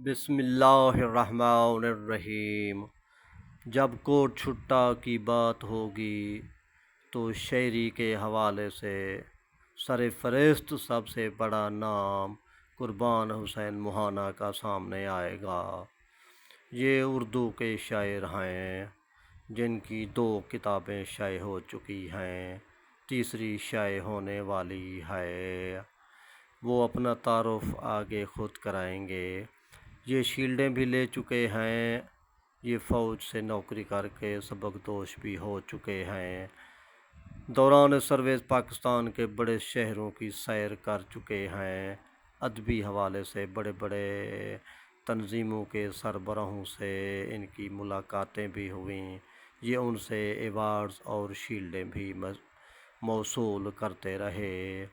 بسم اللہ الرحمن الرحیم۔ جب کوٹ چھٹا کی بات ہوگی تو شاعری کے حوالے سے سرفہرست سب سے بڑا نام قربان حسین موہانا کا سامنے آئے گا۔ یہ اردو کے شاعر ہیں جن کی 2 کتابیں شائع ہو چکی ہیں، تیسری شائع ہونے والی ہے۔ وہ اپنا تعارف آگے خود کرائیں گے۔ یہ شیلڈیں بھی لے چکے ہیں، یہ فوج سے نوکری کر کے سبکدوش بھی ہو چکے ہیں، دوران سروس پاکستان کے بڑے شہروں کی سیر کر چکے ہیں، ادبی حوالے سے بڑے بڑے تنظیموں کے سربراہوں سے ان کی ملاقاتیں بھی ہوئیں، یہ ان سے ایوارڈز اور شیلڈیں بھی موصول کرتے رہے۔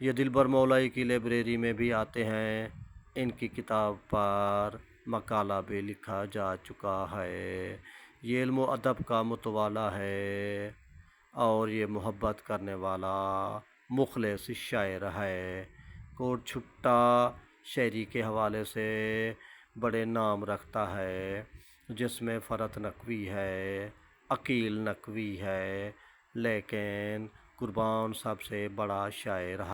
یہ دلبر مولائی کی لائبریری میں بھی آتے ہیں، ان کی کتاب پر مقالہ بھی لکھا جا چکا ہے۔ یہ علم و ادب کا متوالا ہے اور یہ محبت کرنے والا مخلص شاعر ہے۔ کوٹ چھٹا شاعری کے حوالے سے بڑے نام رکھتا ہے، جس میں فرت نقوی ہے، عقیل نقوی ہے، لیکن قربان سب سے بڑا شاعر ہے۔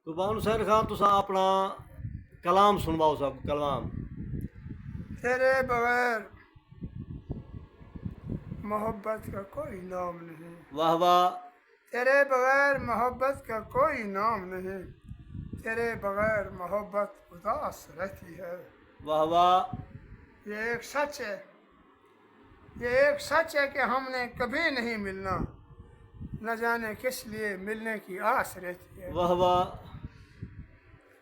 قربان حسین خان تساں اپنا کلام سنواؤ، سب کلام۔ تیرے بغیر محبت کا کوئی نام نہیں، واہ واہ۔ تیرے بغیر محبت کا کوئی نام نہیں، تیرے بغیر محبت اداس رہتی ہے۔ واہ واہ۔ یہ ایک سچ ہے، یہ ایک سچ ہے کہ ہم نے کبھی نہیں ملنا، نہ جانے کس لیے ملنے کی آس رہتی ہے۔ واہ واہ۔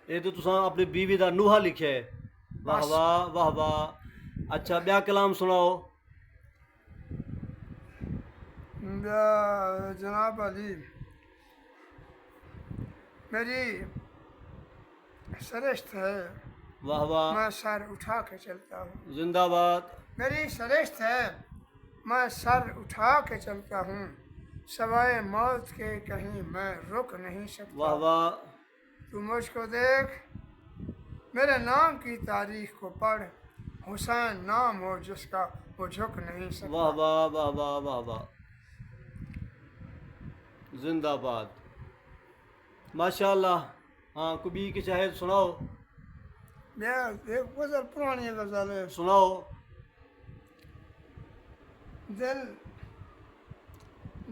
یہ تو تساں اپنی بیوی دا نوحہ لکھے۔ واہ واہ واہ واہ۔ اچھا بیا کلام سناؤ۔ جناب علی، میری سرشت ہے، واہ واہ۔ میں سر اٹھا کے چلتا ہوں۔ زندہ باد۔ میری سرشت ہے، میں سر اٹھا کے چلتا ہوں، سوائے موت کے کہیں میں رک نہیں سکتا۔ واہ واہ۔ تو مجھ کو دیکھ، میرے نام کی تاریخ کو پڑھ، حسین نام ہو جس کا وہ جھک نہیں سکتا۔ واہ واہ واہ واہ واہ واہ۔ زندہ باد۔ ماشاء اللہ۔ ہاں کبھی کی چاہے سناؤ۔ ایک غزل پرانی غزل ہے۔ سناؤ۔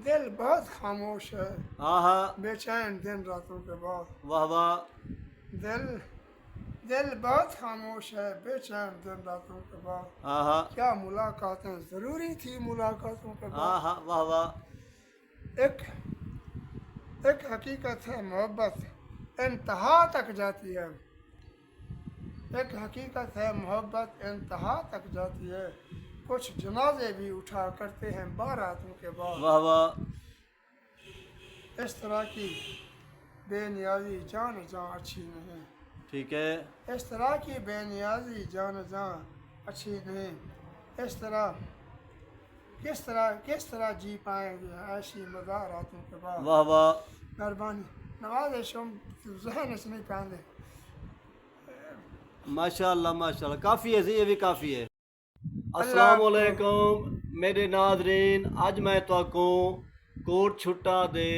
دل بہت خاموش ہے، آہا۔ بے چین دن راتوں کے بعد۔ واہ واہ۔ دل بہت خاموش ہے، بے چین دن راتوں کے بعد۔ آہا۔ کیا ملاقاتیں ضروری تھی ملاقاتوں کے بعد؟ آہا واہ واہ۔ ایک حقیقت ہے محبت انتہا تک جاتی ہے، ایک حقیقت ہے محبت انتہا تک جاتی ہے، کچھ جنازے بھی اٹھا کرتے ہیں باراتوں کے بعد۔ واہ واہ۔ اس طرح کی بے نیازی جان جان اچھی نہیں، ٹھیک ہے۔ اس طرح کی بے نیازی جان جان اچھی نہیں، کس طرح جی پائیں گے ایسی مزاراتوں کے بعد۔ واہ واہ۔ مہربانی نواز شم ذہن اس نہیں پاندے۔ ماشاء اللہ ماشاء اللہ، کافی ہے، یہ بھی کافی ہے۔ السلام علیکم میرے ناظرین، اج میں تو کوٹ چھٹا دے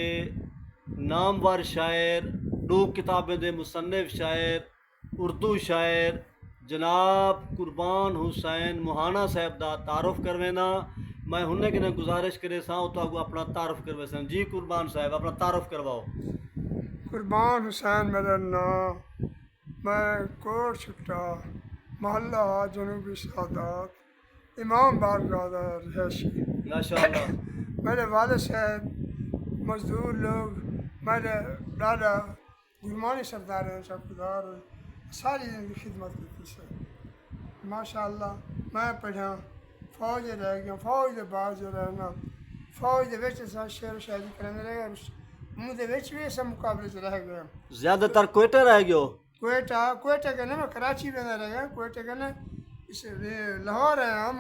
نامور شاعر، 2 کتابیں دے مصنف شاعر، اردو شاعر جناب قربان حسین موہانا صاحب دا تعارف کروینا۔ میں ہننے کے گزارش کرے سا تو اپنا تعارف کروے سن۔ جی قربان صاحب اپنا تعارف کرواؤ۔ قربان حسین میرا نام، میں کوٹ چھٹا محلہ جنوبی سعادات امام بارگاہ رہائشی۔ ماشاء اللہ۔ میرے والد صاحب مزدور لوگ، میرے دادا گرمانی سردار ہیں، چوکیدار ہیں، ساری زندگی خدمت کی سے ماشاء اللہ۔ میں پڑھا فوج رہ گیا، فوج کے بعد جو رہنا فوج کے شعر و شاعری کرنے رہ گیا، منہ دے بھی اسے مقابلے سے رہ گیا۔ زیادہ تر کوئٹہ رہ گئے ہو؟ کوئٹہ کہنے میں کراچی میں رہ گیا، کوئٹہ کہنے لاہور ہے ہم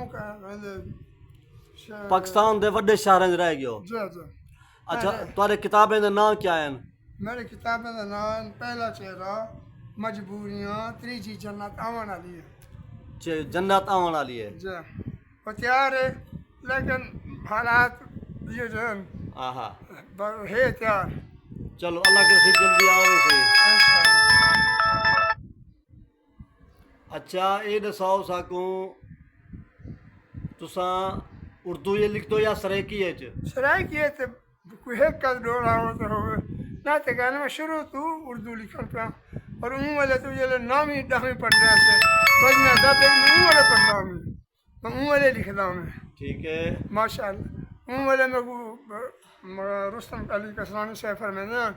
پاکستان دے وڈے شہراں رہ گئے ہو؟ جی جی۔ اچھا تھوڑے کتابیں دے نام کیا ہیں؟ میری کتابیں کا نام پہلا چہرہ، مجبوریاں، تیجی جنت آون والی ہے۔ جنت آن والی ہے. جی وہ تیار ہے لیکن حالات یہ جو ہے آہا ہے تیار. چلو اللہ کے رسول جلدی آوے صحیح. اچھا یہ دساؤ ساکوں تساں اردو یہ لکھ دو یا سریکی ہے سرائی کیے تو کوئی ایک کا ڈوڑا ہوتا ہوئے نہ تو کہنے میں شروع تو اردو لکھن پہ اور انہوں والے تو یہ نامی ڈامی پڑھ رہے سے بجنا دب انہوں والے پڑھتا ہوں میں انہوں والے لکھتا ہوں میں. ٹھیک ہے ماشاءاللہ انہوں والے میں رستم علی کسرانی سے فرمائے